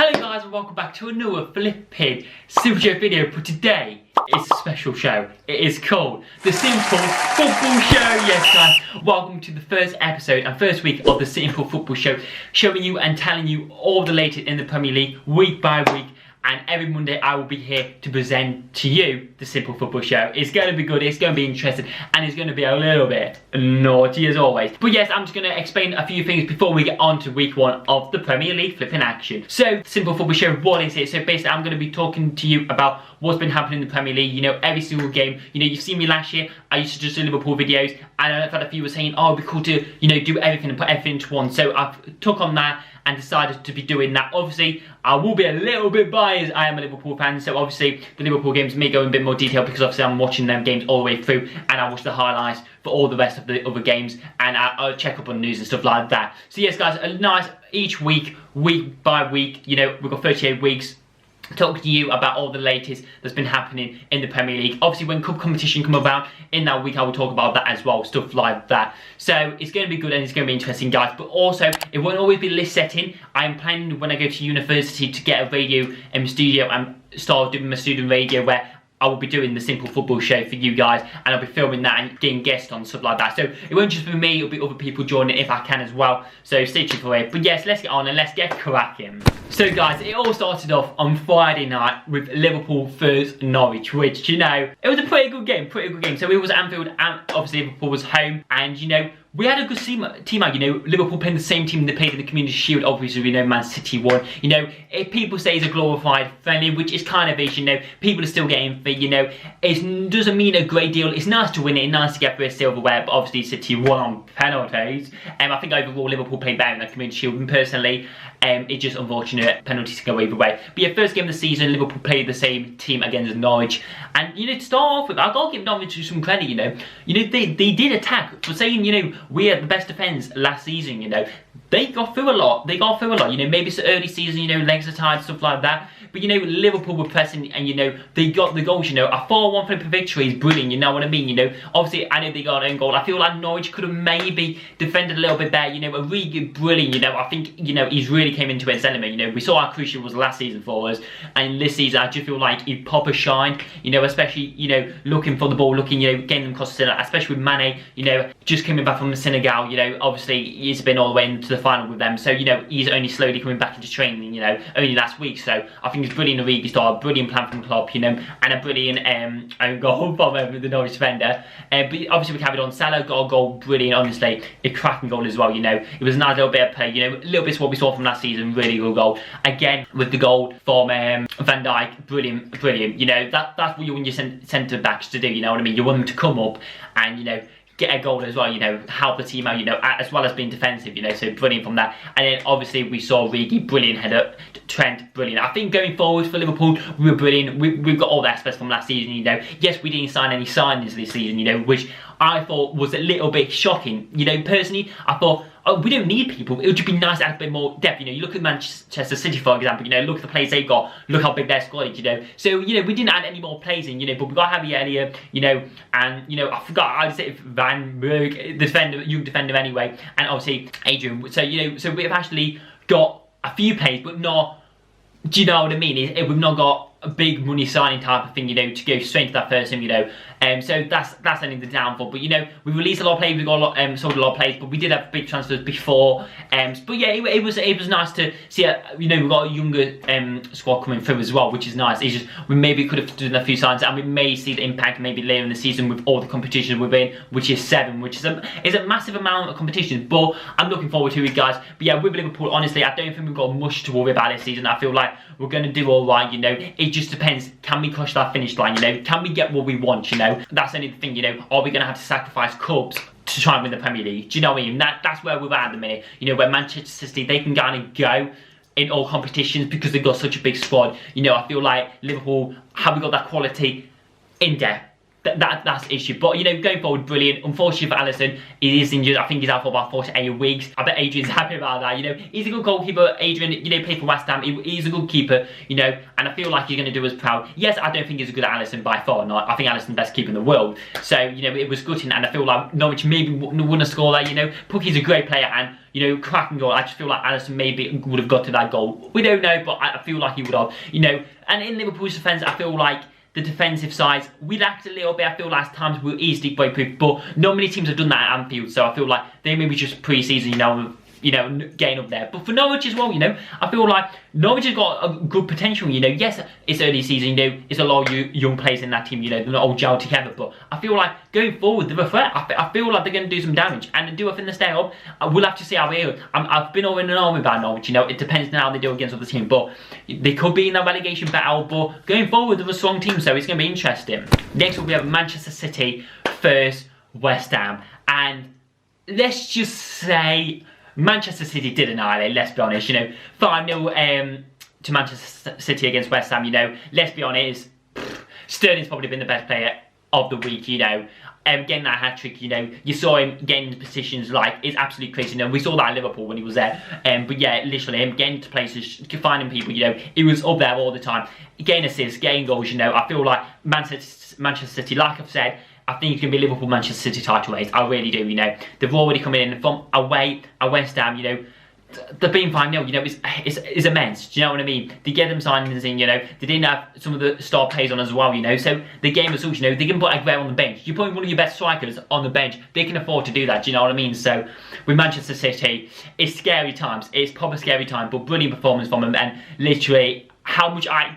Hello guys and welcome back to another flipping Super Show video, but today it's a special show. It is called The Simple Football Show. Yes guys, welcome to the first episode and first week of The Simple Football Show, showing you and telling you all the latest in the Premier League week by week. And every Monday I will be here to present to you The Simple Football Show. It's going to be good, it's going to be interesting, and it's going to be a little bit naughty as always. But yes, I'm just going to explain a few things before we get on to week one of the Premier League flipping action. So, Simple Football Show, what is it? So basically I'm going to be talking to you about what's been happening in the Premier League, you know, every single game. You know, you've seen me last year, I used to just do Liverpool videos, and I've had a few were saying, oh, it'd be cool to, you know, do everything and put everything into one. So I've took on that and decided to be doing that. Obviously, I will be a little bit biased. I am a Liverpool fan, so obviously the Liverpool games may go in a bit more detail because obviously I'm watching them games all the way through, and I watch the highlights for all the rest of the other games, and I'll check up on news and stuff like that. So yes, guys, a nice each week, week by week. You know, we've got 38 weeks. Talk to you about all the latest that's been happening in the Premier League. Obviously, when cup competition come about in that week, I will talk about that as well, stuff like that. So it's going to be good and it's going to be interesting, guys. But also, it won't always be list setting. I am planning when I go to university to get a radio studio and start doing my student radio where I will be doing the Simple Football Show for you guys, and I'll be filming that and getting guests on, stuff like that. So it won't just be me, it'll be other people joining if I can as well. So stay tuned for it. But yes, let's get on and let's get cracking. So guys, it all started off on Friday night with Liverpool vs Norwich, which, you know, it was a pretty good game, So it was Anfield, and obviously Liverpool was home, and you know, we had a good team out, you know, Liverpool playing the same team they played in the Community Shield. Obviously, we know Man City won. You know, if people say it's a glorified friendly, which is kind of is, you know, people are still getting fit, you know, it doesn't mean a great deal. It's nice to win it, nice to get for a silverware, but obviously City won on penalties. I think overall Liverpool played better in the Community Shield, and personally, it's just unfortunate penalties can go either way. But yeah, first game of the season, Liverpool played the same team against Norwich, and you know, to start off with, I've got to give Norwich some credit. You know, they did attack for saying, you know, we had the best defence last season. You know, they got through a lot. You know, maybe it's the early season. You know, legs are tired, stuff like that. But you know, Liverpool were pressing, and you know, they got the goals. You know, a 4-1 flip victory is brilliant. You know what I mean? You know, obviously I know they got an own goal. I feel like Norwich could have maybe defended a little bit better. You know, a really good, brilliant. You know, I think, you know, he's really came into his element. You know, we saw how crucial it was last season for us, and this season I just feel like he proper shine. You know, especially, you know, looking for the ball, you know, getting them across the center, especially with Mane. You know, just coming back from Senegal. You know, obviously he's been all the way into the final with them, so you know, he's only slowly coming back into training. You know, only last week, so I think it's brilliant. Origi start, brilliant plan from Klopp, you know, and a brilliant own goal from the Norwich defender. But obviously we carried on. Salah got a goal, brilliant, honestly, a cracking goal as well. You know, it was a nice little bit of play. You know, a little bit of what we saw from last season. Really good goal again with the goal from Van Dijk. Brilliant. You know, that's what you want your centre backs to do. You know what I mean? You want them to come up and, you know, get a goal as well, you know, help the team out, you know, as well as being defensive, you know, so brilliant from that. And then obviously we saw Origi, brilliant header, Trent, brilliant. I think going forward for Liverpool, we were brilliant. We've got all the aspects from last season, you know. Yes, we didn't sign any signings this season, you know, which I thought was a little bit shocking. You know, personally, I thought, oh, we don't need people. It would just be nice to add a bit more depth. You know, you look at Manchester City, for example, you know, look at the players they've got, look how big their squad is, you know. So, you know, we didn't add any more players in, you know, but we got Javier earlier, you know, and, you know, I forgot, I'd say Van Berg, the defender, young defender anyway, and obviously Adrian. So, you know, so we've actually got a few players, but not, do you know what I mean? We've not got a big money signing type of thing, you know, to go straight to that first team, you know. So that's only the downfall. But you know, we released a lot of players, we got a lot, sold a lot of players, but we did have big transfers before. But yeah, it was nice to see. You know, we got a younger squad coming through as well, which is nice. It's just we maybe could have done a few signs, and we may see the impact maybe later in the season with all the competitions we're in, which is 7, which is a massive amount of competitions. But I'm looking forward to it, guys. But yeah, with Liverpool, honestly, I don't think we've got much to worry about this season. I feel like we're going to do all right. You know, it just depends. Can we cross that finish line? You know, can we get what we want? You know, that's only the thing. You know, are we going to have to sacrifice cups to try and win the Premier League? Do you know what I mean? That's where we're at the minute. You know, where Manchester City, they can kind of go in all competitions because they've got such a big squad. You know, I feel like Liverpool, have we got that quality in depth? that's the issue. But, you know, going forward, brilliant. Unfortunately for Alisson, he is injured. I think he's out for about 4 to 8 weeks. I bet Adrian's happy about that. You know, he's a good goalkeeper. Adrian, you know, played for West Ham. He's a good keeper, you know, and I feel like he's going to do us proud. Yes, I don't think he's as good as Alisson by far. Not. I think Alisson's the best keeper in the world. So, you know, it was gutting, and I feel like Norwich maybe wouldn't have scored that, you know. Pucky's a great player, and, you know, cracking goal. I just feel like Alisson maybe would have got to that goal. We don't know, but I feel like he would have, you know. And in Liverpool's defence, I feel like the defensive sides, we lacked a little bit. I feel last times we were easily boy-proof, but not many teams have done that at Anfield, so I feel like they maybe just pre-season, you know, getting up there. But for Norwich as well, you know, I feel like Norwich has got a good potential, you know. Yes, it's early season, you know, it's a lot of young players in that team, you know, they're not all gelled together, but I feel like going forward, they're a threat. I feel like they're going to do some damage, and do I think they stay up? We'll have to see how they go. I've been over and over about Norwich, you know, it depends on how they do against other teams, but they could be in that relegation battle, but going forward, they're a strong team, so it's going to be interesting. Next up, we have Manchester City versus West Ham, and let's just say Manchester City did annihilate, let's be honest, you know. 5-0 to Manchester City against West Ham, you know. Let's be honest, Sterling's probably been the best player of the week, you know. Getting that hat-trick, you know, you saw him getting into positions like, it's absolutely crazy, you know. We saw that at Liverpool when he was there, but yeah, literally him getting to places, finding people, you know, he was up there all the time. Getting assists, getting goals, you know. I feel like Manchester City, like I've said, I think it's going to be Liverpool Manchester City title race. I really do, you know. They've already come in from away at West Ham, you know. They're being 5-0, you know, it's immense. Do you know what I mean? They get them signings in, you know. They didn't have some of the star players on as well, you know. So the game results, you know, they can put Aguero on the bench. You put one of your best strikers on the bench, they can afford to do that. Do you know what I mean? So with Manchester City, it's scary times. It's proper scary time, but brilliant performance from them, and literally how much I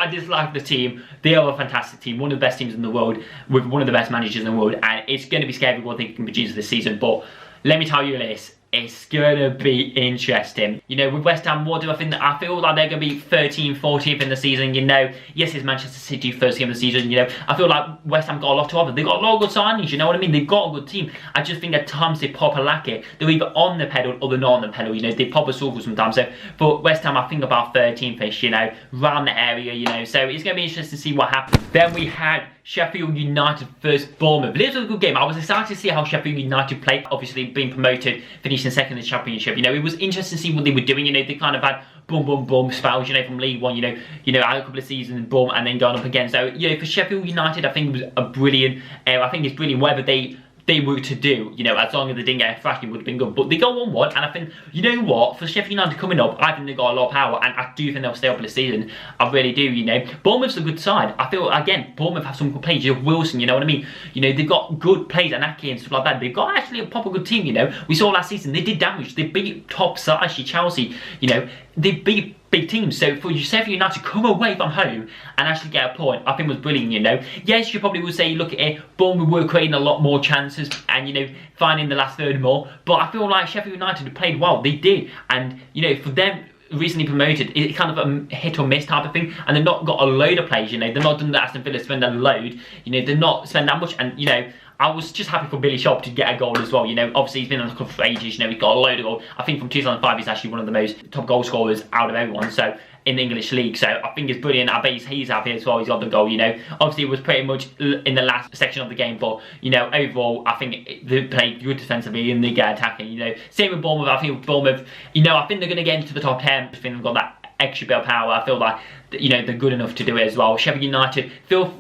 dislike the team. They are a fantastic team, one of the best teams in the world, with one of the best managers in the world, and it's going to be scary what they can produce this season. But let me tell you this, it's going to be interesting. You know, with West Ham, what do I think? I feel like they're going to be 13th, 14th in the season, you know. Yes, it's Manchester City first game of the season, you know. I feel like West Ham got a lot to offer. They've got a lot of good signings, you know what I mean? They've got a good team. I just think at times they proper lack it. They're either on the pedal or they're not on the pedal, you know. They proper struggle sometimes. So for West Ham, I think about 13th-ish, you know, around the area, you know. So it's going to be interesting to see what happens. Then we had Sheffield United versus Bournemouth. This was a good game. I was excited to see how Sheffield United played. Obviously, being promoted, finishing second in the Championship. You know, it was interesting to see what they were doing. You know, they kind of had boom spells, you know, from League One. You know, had a couple of seasons, boom, and then going up again. So, you know, for Sheffield United, I think it was a brilliant. I think it's brilliant whether they were to do, you know, as long as they didn't get a thrashing, would have been good. But they go 1-1, and I think, you know what, for Sheffield United coming up, I think they've got a lot of power, and I do think they'll stay up this season. I really do, you know. Bournemouth's a good side. I feel, again, Bournemouth have some good players. You have Wilson, you know what I mean? You know, they've got good players, and Ake and stuff like that. They've got actually a proper good team, you know. We saw last season, they did damage. They beat top side, actually, Chelsea, you know. They beat big teams. So for Sheffield United to come away from home and actually get a point, I think was brilliant, you know. Yes, you probably would say, you look at it, Bournemouth were creating a lot more chances and, you know, finding the last third more. But I feel like Sheffield United played well. They did. And, you know, for them, recently promoted, it's kind of a hit or miss type of thing, and they've not got a load of players, you know. They're not done the Aston Villa spend a load, you know. They're not spend that much, and, you know, I was just happy for Billy Sharp to get a goal as well, you know. Obviously, he's been on the club for ages, you know. He's got a load of goals. I think from 2005, he's actually one of the most top goal scorers out of everyone, so in the English league. So I think it's brilliant. I bet he's happy as well. He's got the goal, you know. Obviously, it was pretty much in the last section of the game, but, you know, overall, I think they played good defensively and they get attacking, you know. Same with Bournemouth. I think with Bournemouth, you know, I think they're going to get into the top 10. I think they've got that extra bit of power. I feel like, you know, they're good enough to do it as well. Sheffield United feel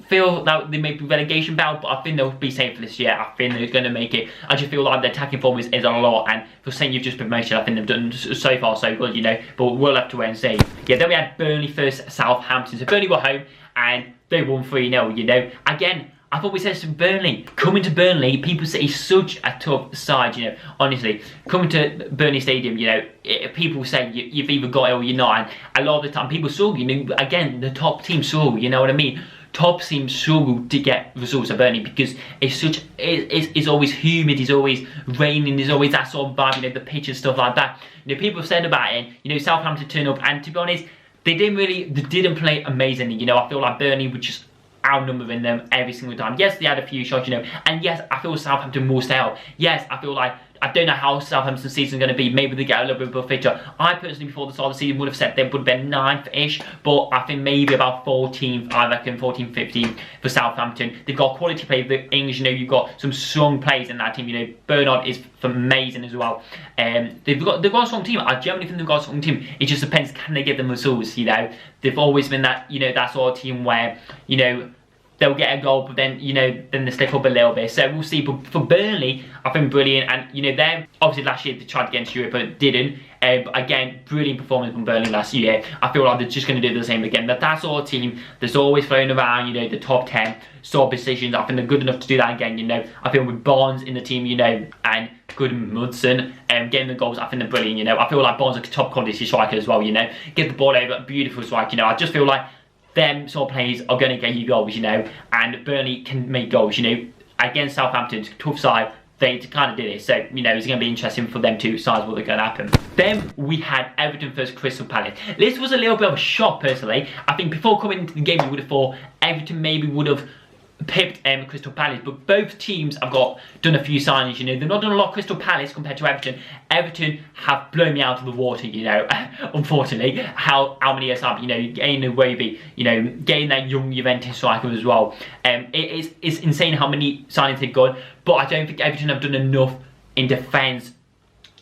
that they may be relegation bound, but I think they'll be safe for this year. I think they're going to make it. I just feel like the attacking form is a lot, and for saying you've just been promoted, I think they've done so far so good, you know, but we'll have to wait and see. Yeah, then we had Burnley versus Southampton. So Burnley were home and they won 3-0, you know. Again, I thought we said to Burnley, coming to Burnley, people say it's such a tough side, you know, honestly. Coming to Burnley Stadium, you know, people say you've either got it or you're not, and a lot of the time people struggle, you know. Again, the top teams struggle, you know what I mean? Top teams struggle to get results at Burnley because it's such, it's always humid, it's always raining, there's always that sort of vibe, you know, the pitch and stuff like that. You know, people have said about it, you know, Southampton turn up, and to be honest, they didn't play amazingly, you know. I feel like Burnley were just outnumbering them every single time. Yes, they had a few shots, you know, and yes, I feel Southampton will stay out. Yes, I feel like I don't know how Southampton's season is going to be. Maybe they get a little bit fitter. I personally, before the start of the season, would have said they would have been 9th-ish, but I think maybe about 14th, I reckon 14th, 15th for Southampton. They've got quality players, the English, you know, you've got some strong players in that team, you know, Bernard is amazing as well. They've got a strong team. I generally think they've got a strong team. It just depends, can they get the results, you know. They've always been that, you know, that sort of team where, you know, they'll get a goal, but then, you know, then they slip up a little bit. So we'll see. But for Burnley, I think brilliant. And, you know, they're obviously last year they tried against Europe, but didn't. But again, brilliant performance from Burnley last year. I feel like they're just going to do the same again. That sort of team that's always floating around, you know, the top 10 sort of positions. I think they're good enough to do that again, you know. I feel with Barnes in the team, you know, and Goodmanson getting the goals, I think they're brilliant, you know. I feel like Barnes is a top quality striker as well, you know. Get the ball over, beautiful strike, you know. I just feel like them sort of players are going to get you goals, you know, and Burnley can make goals, you know, against Southampton, tough side, they kind of did it. So, you know, it's going to be interesting for them to decide what's going to happen. Then we had Everton versus Crystal Palace. This was a little bit of a shock, personally. I think before coming into the game, you would have thought Everton maybe would have pipped Crystal Palace, but both teams have done a few signings, you know. They've not done a lot of Crystal Palace compared to Everton. Everton have blown me out of the water, you know, unfortunately. How many years have, you know, getting Iwobi, you know, getting that young Juventus striker as well. It's insane how many signings they've got, but I don't think Everton have done enough in defence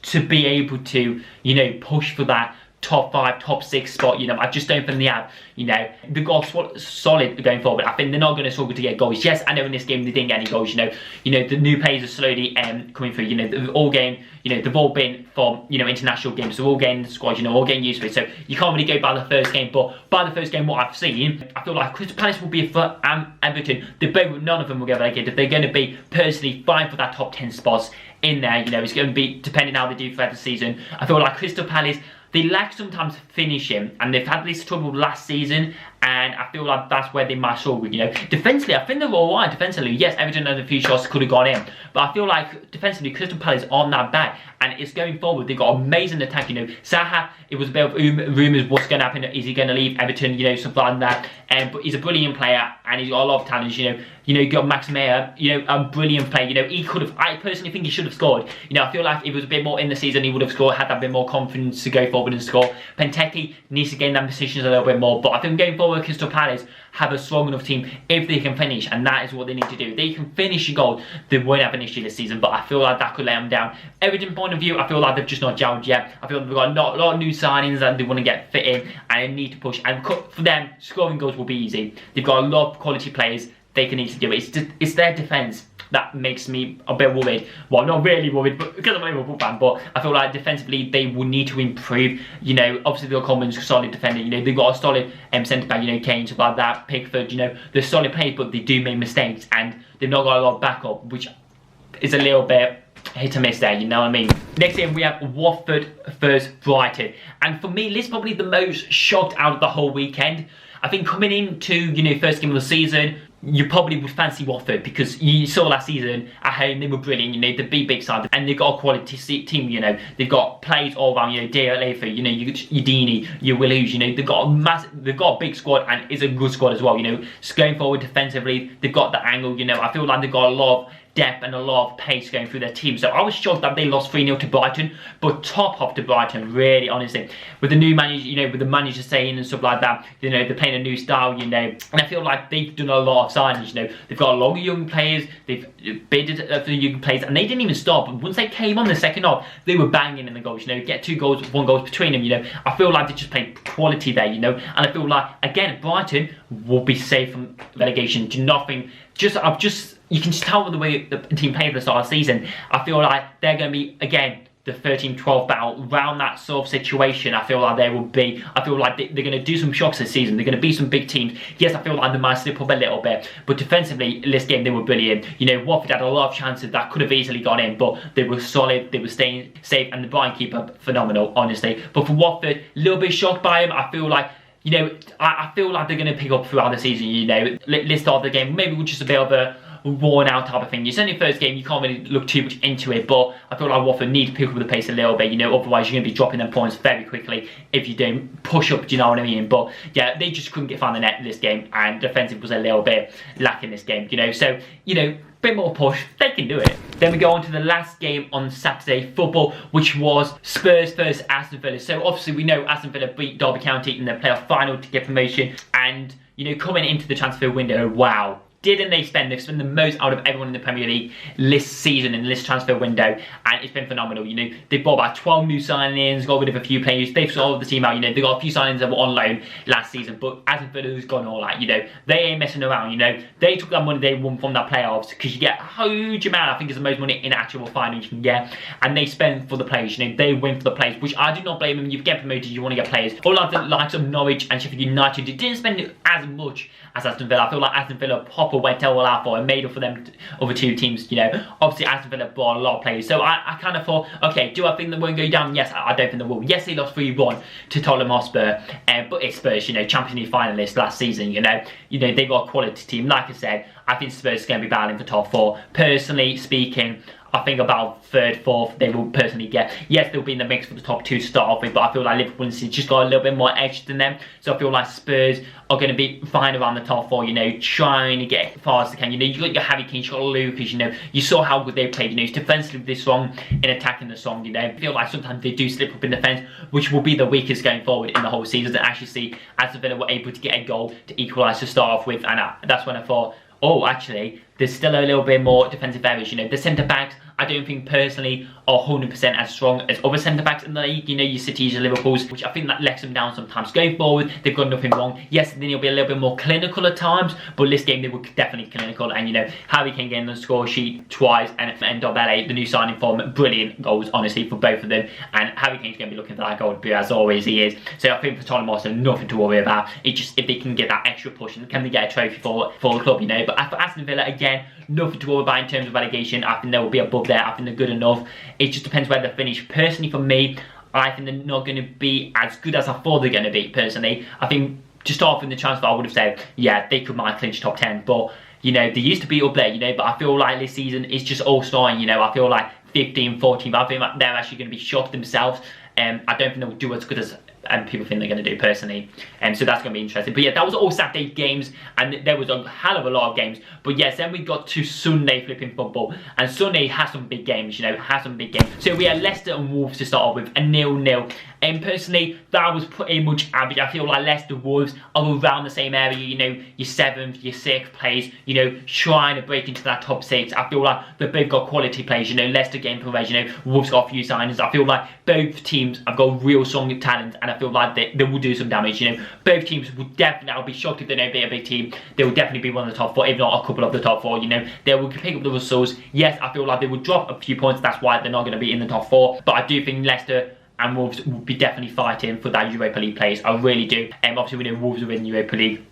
to be able to, you know, push for that top 5, top 6 spot, you know. I just don't think they have, you know. They've got solid going forward. I think they're not going to struggle to get goals. Yes, I know in this game they didn't get any goals, you know. You know, the new players are slowly coming through, you know. They've all gained, you know, they've all been from, you know, international games. They're all getting the squad, you know, all getting used to it. So you can't really go by the first game, but by the first game, what I've seen, I feel like Crystal Palace will be for Everton. None of them will get relegated. They're going to be personally fine for that top 10 spots in there, you know. It's going to be depending how they do throughout the season. I feel like Crystal Palace, they lack sometimes finishing, and they've had this trouble last season, and I feel like that's where they might struggle, you know. Defensively, I think they're alright defensively. Yes, Everton had a few shots could have gone in, but I feel like defensively, Crystal Palace aren't that bad, and it's going forward. They've got amazing attack, you know. Zaha, it was a bit of rumours what's going to happen. Is he going to leave Everton, you know, something like that. But he's a brilliant player, and he's got a lot of talent, you know. You got Max Meyer, you know, a brilliant player. You know, he could have, I personally think he should have scored. You know, I feel like if it was a bit more in the season, he would have scored, had that bit more confidence to go forward and score. Benteke needs to gain them positions a little bit more, but I think going forward, Crystal Palace have a strong enough team if they can finish, and that is what they need to do. If they can finish a goal, they won't have an issue this season, but I feel like that could let them down. Everton point of view, I feel like they've just not gelled yet. I feel like they've got a lot of new signings that they want to get fit in, and they need to push, and for them, scoring goals will be easy. They've got a lot of quality players. They can easily do it. It's their defence that makes me a bit worried. Well, not really worried, but because I'm a Liverpool fan, but I feel like defensively they will need to improve. You know, obviously they've got Coleman's solid defender, you know, they've got a solid centre back, you know, Kane, stuff like that, Pickford, you know, they're solid players, but they do make mistakes, and they've not got a lot of backup, which is a little bit hit or miss there, you know what I mean. Next game we have Watford versus Brighton, and for me this is probably the most shocked out of the whole weekend. I think coming into, you know, first game of the season, you probably would fancy Watford because you saw last season at home they were brilliant, you know, the big side, and they've got a quality team, you know, they've got players all around, you know, Deolefa, you know, your Dini, your Willows, you know, they've got a big squad, and it's a good squad as well, you know. So going forward defensively, they've got the angle, you know. I feel like they've got a lot of depth and a lot of pace going through their team. So I was shocked that they lost 3-0 to Brighton, but top off to Brighton, really, honestly. With the new manager, you know, with the manager staying and stuff like that, you know, they're playing a new style, you know, and I feel like they've done a lot of signings, you know. They've got a lot of young players, they've bidded for the young players, and they didn't even stop. Once they came on the second half, they were banging in the goals, you know, get 2 goals, 1 goal between them, you know. I feel like they just played quality there, you know, and I feel like, again, Brighton will be safe from relegation. Do nothing, you can just tell by the way the team played at the start of the season. I feel like they're going to be, again, the 13-12 battle, around that sort of situation. I feel like they will be, I feel like they're going to do some shocks this season. They're going to be some big teams. Yes, I feel like they might slip up a little bit, but defensively, in this game, they were brilliant. You know, Watford had a lot of chances that could have easily gone in, but they were solid, they were staying safe, and the Brighton keeper, phenomenal, honestly. But for Watford, a little bit shocked by him. I feel like, you know, I feel like they're going to pick up throughout the season, you know. Let's start the game, maybe with just a bit of a worn out type of thing. It's only first game, you can't really look too much into it, but I feel like Watford need to pick up the pace a little bit, you know, otherwise you're going to be dropping them points very quickly if you don't push up, do you know what I mean? But yeah, they just couldn't find the net in this game, and defensive was a little bit lacking this game, you know, so, you know, bit more push, they can do it. Then we go on to the last game on Saturday football, which was Spurs versus Aston Villa. So obviously we know Aston Villa beat Derby County in the playoff final to get promotion, and you know, coming into the transfer window, wow. Didn't they spend? They've spent the most out of everyone in the Premier League this season in this transfer window, and it's been phenomenal. You know, they bought about 12 new signings, got rid of a few players. They've sorted the team out. You know, they got a few signings that were on loan last season, but Aston Villa's gone all out. You know, they ain't messing around. You know, they took that money they won from that playoffs, because you get a huge amount. I think it's the most money in actual final you can get, and they spend for the players. You know, they win for the players, which I do not blame them. You get promoted, you want to get players. All like the likes of Norwich and Sheffield United, they didn't spend as much as Aston Villa. I feel like Aston Villa proper went all out for and made up for them other two teams. You know, obviously Aston Villa bought a lot of players, so I kind of thought, okay, do I think they won't go down? Yes, I don't think they will. Yes, they lost 3-1 to Tottenham Hotspur, but it's Spurs, you know, Champions League finalists last season. You know, they got a quality team. Like I said, I think Spurs are going to be battling for top 4. Personally speaking, I think about 3rd, 4th they will personally get. Yes, they'll be in the mix for the top 2 to start off with, but I feel like Liverpool and City just got a little bit more edge than them. So I feel like Spurs are going to be fine around the top 4, you know, trying to get as far as they can. You know, you got your Harry Kane, you got Lucas, you know, you saw how good they played. You know, it's defensively this strong, in attacking the strong. You know, I feel like sometimes they do slip up in defence, which will be the weakest going forward in the whole season. To actually see Aston Villa were able to get a goal to equalise to start off with, and that's when I thought, oh, actually, there's still a little bit more defensive errors. You know, the centre-backs, I don't think personally are 100% as strong as other centre-backs in the league. You know, your Cities, your Liverpools, which I think that lets them down sometimes. Going forward, they've got nothing wrong. Yes, then they'll be a little bit more clinical at times, but this game they were definitely clinical. And, you know, Harry Kane getting on the score sheet twice, and Dobele, the new signing form, brilliant goals, honestly, for both of them. And Harry Kane's going to be looking for that goal, as always he is. So I think for Tottenham Hotspur, nothing to worry about. It's just if they can get that extra push, and can they get a trophy for the club, you know. But for Aston Villa, again, nothing to worry about in terms of relegation. I think they will be above there. I think they're good enough. It just depends where they finish. Personally, for me, I think they're not going to be as good as I thought they're going to be, personally. I think, to start off in the transfer, I would have said, yeah, they could might clinch top 10. But, you know, they used to be up there, you know. But I feel like this season is just all starting, you know. I feel like 15, 14, but I think they're actually going to be shocked themselves. I don't think they'll do as good as people think they're going to do, personally. So that's going to be interesting. But yeah, that was all Saturday games, and there was a hell of a lot of games. But yes, then we got to Sunday flipping football, and Sunday has some big games, you know, has some big games. So we had Leicester and Wolves to start off with, a 0-0. And personally, that was pretty much average. I feel like Leicester, Wolves are around the same area, you know, your 7th, your 6th players, you know, trying to break into that top 6. I feel like they've both got quality players, you know, Leicester getting progression, you know, Wolves got a few signings. I feel like both teams have got real strong talent, and I feel like they will do some damage, you know. Both teams will definitely, I'll be shocked if they don't beat a big team. They will definitely be one of the top 4, if not a couple of the top 4, you know. They will pick up the results. Yes, I feel like they will drop a few points, that's why they're not going to be in the top 4. But I do think Leicester and Wolves will be definitely fighting for that Europa League place. I really do. Obviously we know Wolves are in Europa League.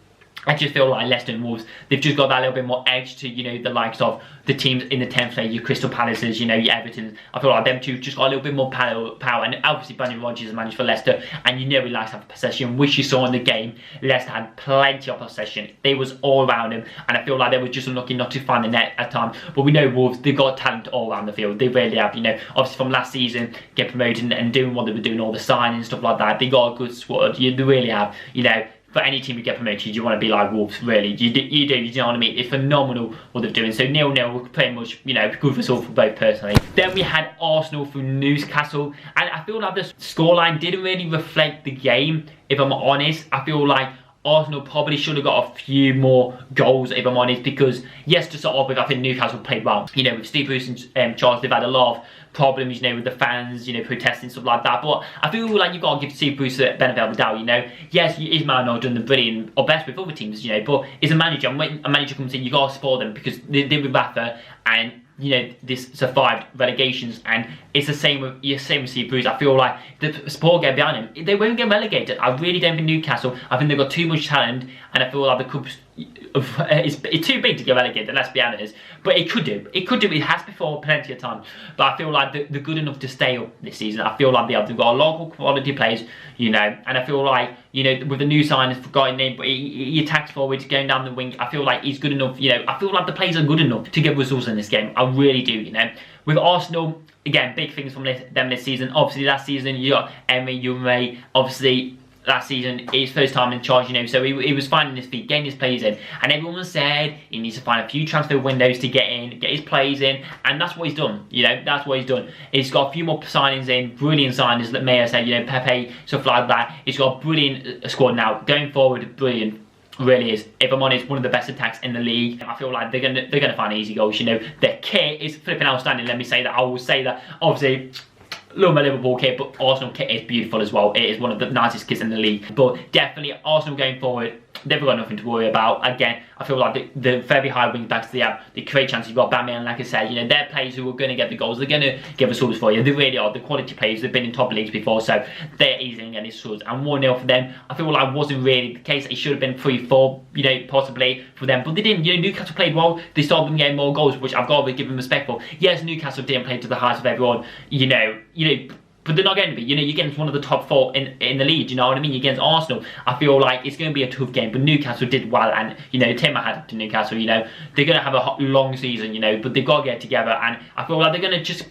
I just feel like Leicester and Wolves, they've just got that little bit more edge to, you know, the likes of the teams in the 10th place, your Crystal Palaces, you know, your Everton. I feel like them two just got a little bit more power. And obviously Brendan Rodgers has managed for Leicester, and you know he likes to have possession, which you saw in the game. Leicester had plenty of possession. They was all around him, and I feel like they were just unlucky not to find the net at times. But we know Wolves, they've got talent all around the field. They really have, you know. Obviously from last season, get promoted and doing what they were doing, all the signings, stuff like that. They got a good squad. They really have, you know. For any team you get promoted, you want to be like Wolves, really. You do, you know what I mean? It's phenomenal what they're doing. So 0-0, pretty much, you know, good result for both, personally. Then we had Arsenal from Newcastle, and I feel like the scoreline didn't really reflect the game, if I'm honest. I feel like Arsenal probably should have got a few more goals, if I'm honest, because yes, to start off with, I think Newcastle played well. You know, with Steve Bruce and Charles, they've had a lot of problems, you know, with the fans, you know, protesting, stuff like that. But I feel like you've got to give Steve Bruce the benefit of the doubt, you know. Yes, his man not done the brilliant or best with other teams, you know, but he's a manager, and when a manager comes in, you got to support them, because they did with Rafa, and you know, this survived relegations, and it's the same with Steve Bruce. I feel like the support get behind him, they won't get relegated. I really don't think Newcastle, I think they've got too much talent, and I feel like the club's it's too big to get relegated, let's be honest. But it could do. It has before plenty of times. But I feel like they're good enough to stay up this season. I feel like they've got a lot of quality players, you know. And I feel like, you know, with the new signings, forgotten name, but he attacks forwards, going down the wing. I feel like he's good enough, you know. I feel like the players are good enough to get results in this game. I really do, you know. With Arsenal, again, big things from them this season. Obviously, last season, you got Emery, obviously, last season, his first time in charge, you know, so he was finding his feet, getting his players in, and everyone said he needs to find a few transfer windows to get in, get his players in, and that's what he's done, you know, that's what he's done. He's got a few more signings in, brilliant signings, let Mayor say, you know, Pepe, stuff like that. He's got a brilliant squad now, going forward, brilliant. Really is. If I'm honest, one of the best attacks in the league. I feel like they're gonna find easy goals. You know, their kit is flipping outstanding. Let me say that. I will say that. Obviously, love my Liverpool kit, but Arsenal kit is beautiful as well. It is one of the nicest kits in the league. But definitely, Arsenal going forward, they've got nothing to worry about. Again, I feel like the very high wing backs they have, they create chances. You've got Batman, like I said, you know, they're players who are going to get the goals. They're going to give us scores for you. They really are. The quality players, they've been in top leagues before, so they're easily getting scores. And 1-0 for them, I feel like wasn't really the case. It should have been 3-4, you know, possibly for them. But they didn't. You know, Newcastle played well. They started getting more goals, which I've got to give them respect for. Yes, Newcastle didn't play to the heights of everyone, you know, but they're not going to be. You know, you're against one of the top 4 in the league, you know what I mean? You're against Arsenal. I feel like it's going to be a tough game, but Newcastle did well, and, you know, Tim, I had to Newcastle, you know, they're going to have a long season, you know, but they've got to get together, and I feel like they're going to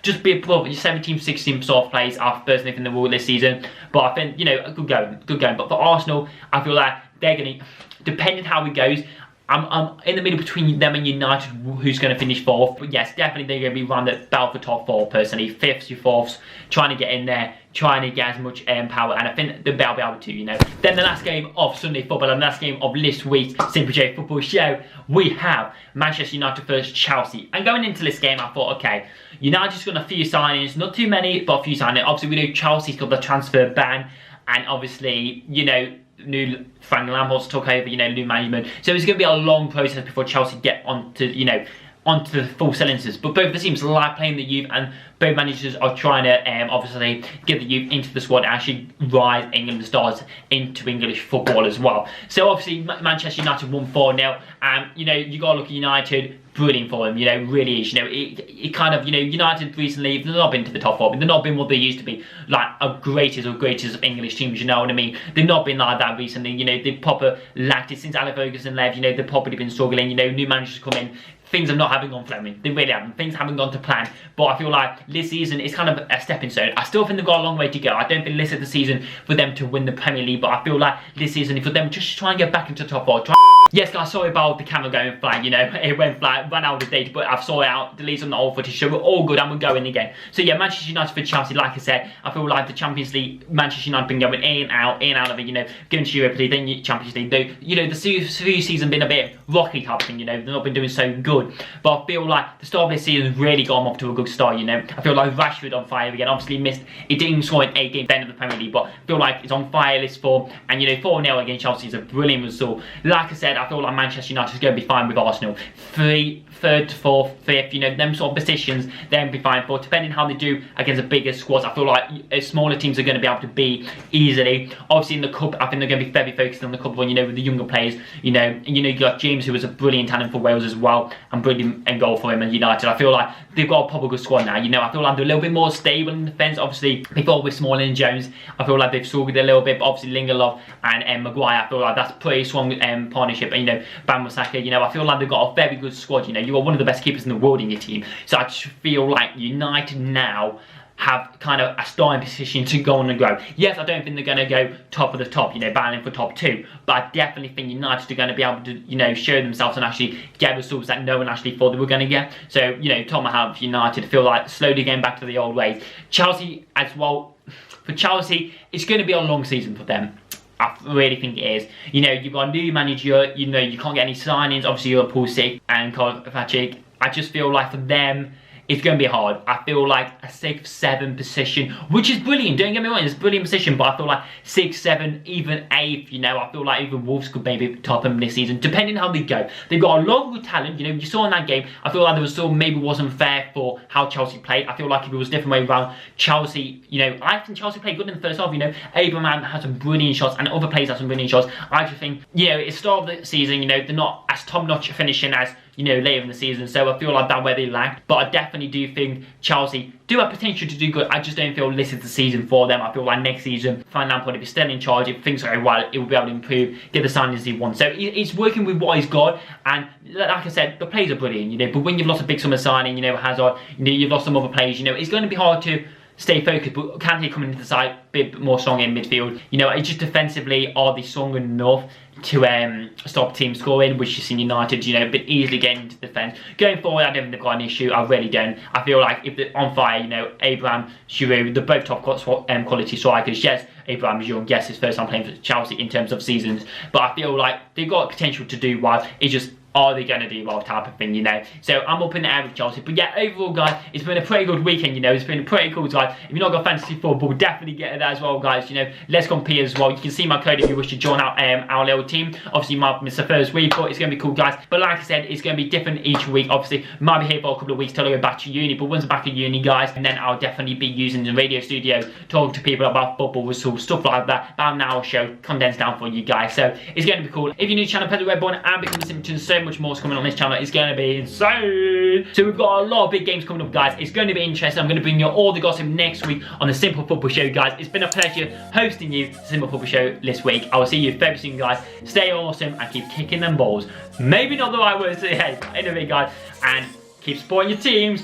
just be above 17, 16 sort of plays. I personally think they will this season, but I think, you know, good going. But for Arsenal, I feel like they're going to, depending how it goes, I'm in the middle between them and United, who's going to finish 4th. But yes, definitely they're going to be around the battle for top 4 personally. 5th to 4th, trying to get in there, trying to get as much power. And I think they'll be able to, you know. Then the last game of Sunday football and the last game of this week's Simple J Football Show, we have Manchester United versus Chelsea. And going into this game, I thought, okay, United's got a few signings, not too many, but a few signings. Obviously, we know Chelsea's got the transfer ban, and obviously, you know, new Frank Lampard's took over, you know, new management. So it's going to be a long process before Chelsea get onto, you know, onto the full cylinders. But both the teams like playing the youth, and both managers are trying to obviously get the youth into the squad and actually rise England stars into English football as well. So obviously Manchester United won 4-0, and you know, you got to look at United. Brilliant for them, you know, really is. You know, it kind of, you know, United recently, they've not been to the top 4, they've not been what they used to be, like a greatest of English teams, you know what I mean? They've not been like that recently, you know, they've proper lacked it since Alex Ferguson left, you know, they've probably been struggling, you know, new managers come in, things have not haven't gone for them, they really haven't, things haven't gone to plan, but I feel like this season is kind of a stepping stone. I still think they've got a long way to go. I don't think this is the season for them to win the Premier League, but I feel like this season is for them just try and get back into the top 4, Yes guys, sorry about the camera going flat, you know, it went flat, ran out of date, but I've sorted out, deleted on the old footage, so we're all good and we're going again. So yeah, Manchester United for Chelsea, like I said, I feel like the Champions League, Manchester United been going in out of it, you know, going to Europa League, then Champions League, though, you know, the season been a bit rocky type thing, you know, they've not been doing so good, but I feel like the start of this season really got them off to a good start, you know. I feel like Rashford on fire again, obviously missed, he didn't score in 8 games at the end of the Premier League, but I feel like it's on fire this form, and you know, 4-0 against Chelsea is a brilliant result. Like I said, I feel like Manchester United is going to be fine with Arsenal. 3rd to 4th, 5th, you know, them sort of positions, they'll be fine for. Depending how they do against the bigger squads, I feel like smaller teams are going to be able to beat easily. Obviously in the Cup, I think they're going to be very focused on the Cup one, you know, with the younger players, you know, and you know, you got James, who was a brilliant talent for Wales as well, and brilliant end goal for him and United. I feel like they've got a proper good squad now, you know. I feel like they're a little bit more stable in defence. Obviously, before with Smalling and Jones, I feel like they've struggled a little bit, but obviously Lindelof and Maguire, I feel like that's a pretty strong partnership, and you know, Bamwasaka, you know, I feel like they've got a very good squad, you know, you've got one of the best keepers in the world in your team, so I just feel like United now have kind of a starting position to go on and grow. Yes, I don't think they're going to go top of the top, you know, battling for top 2, but I definitely think United are going to be able to, you know, show themselves and actually get results that no one actually thought they were going to get. So, you know, Tom, I have United feel like slowly getting back to the old ways. Chelsea as well, for Chelsea, it's going to be a long season for them. I really think it is. You know, you've got a new manager, you know, you can't get any signings, obviously Liverpool sick and Kovacic. I just feel like for them, it's going to be hard. I feel like a 6th, 7th position, which is brilliant, don't get me wrong, it's a brilliant position, but I feel like 6th, 7th, even 8th, you know, I feel like even Wolves could maybe top them this season, depending how they go. They've got a lot of good talent, you know, you saw in that game, I feel like there was still maybe wasn't fair for how Chelsea played. I feel like if it was a different way around, Chelsea, you know, I think Chelsea played good in the first half, you know, Abraham had some brilliant shots and other players had some brilliant shots. I just think, you know, it's start of the season, you know, they're not as top-notch finishing as, you know, later in the season, so I feel like that's where they lacked, but I definitely do think Chelsea do have potential to do good. I just don't feel this is the season for them. I feel like next season, Frank Lampard, if he's still in charge, if things go well, he will be able to improve, get the signings he wants. So he's working with what he's got, and like I said, the players are brilliant, you know, but when you've lost a big summer signing, you know, Hazard, you know, you've lost some other players, you know, it's going to be hard to stay focused, but Kante coming into the side a bit more strong in midfield. You know, it's just defensively, are they strong enough to stop teams scoring, which is in United, you know, but easily getting into defence. Going forward, I don't think they've got an issue. I really don't. I feel like if they're on fire, you know, Abraham, Giroud, they're both top quality strikers. Yes, Abraham is young. Yes, his first time playing for Chelsea in terms of seasons, but I feel like they've got potential to do well. It's just, are they going to do well type of thing, you know? So I'm up in the air with Chelsea. But yeah, overall, guys, it's been a pretty good weekend, you know? It's been pretty cool, guys. If you've not got fantasy football, definitely get it as well, guys, you know? Let's compete as well. You can see my code if you wish to join our little team. Obviously, you might miss the first week, but it's going to be cool, guys. But like I said, it's going to be different each week. Obviously, might be here for a couple of weeks till I go back to uni. But once I'm back at uni, guys, and then I'll definitely be using the radio studio, talking to people about football, whistle, stuff like that. About an hour show, condensed down for you guys. So it's going to be cool. If you're new to the channel, press the red button and become a subscriber. So much more is coming on this channel. It's going to be insane. So we've got a lot of big games coming up, guys. It's going to be interesting. I'm going to bring you all the gossip next week on the Simple Football Show, guys. It's been a pleasure hosting you, the Simple Football Show, this week. I will see you very soon, guys. Stay awesome and keep kicking them balls. Maybe not the right words to say, but anyway, guys, and keep supporting your teams.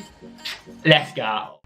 Let's go.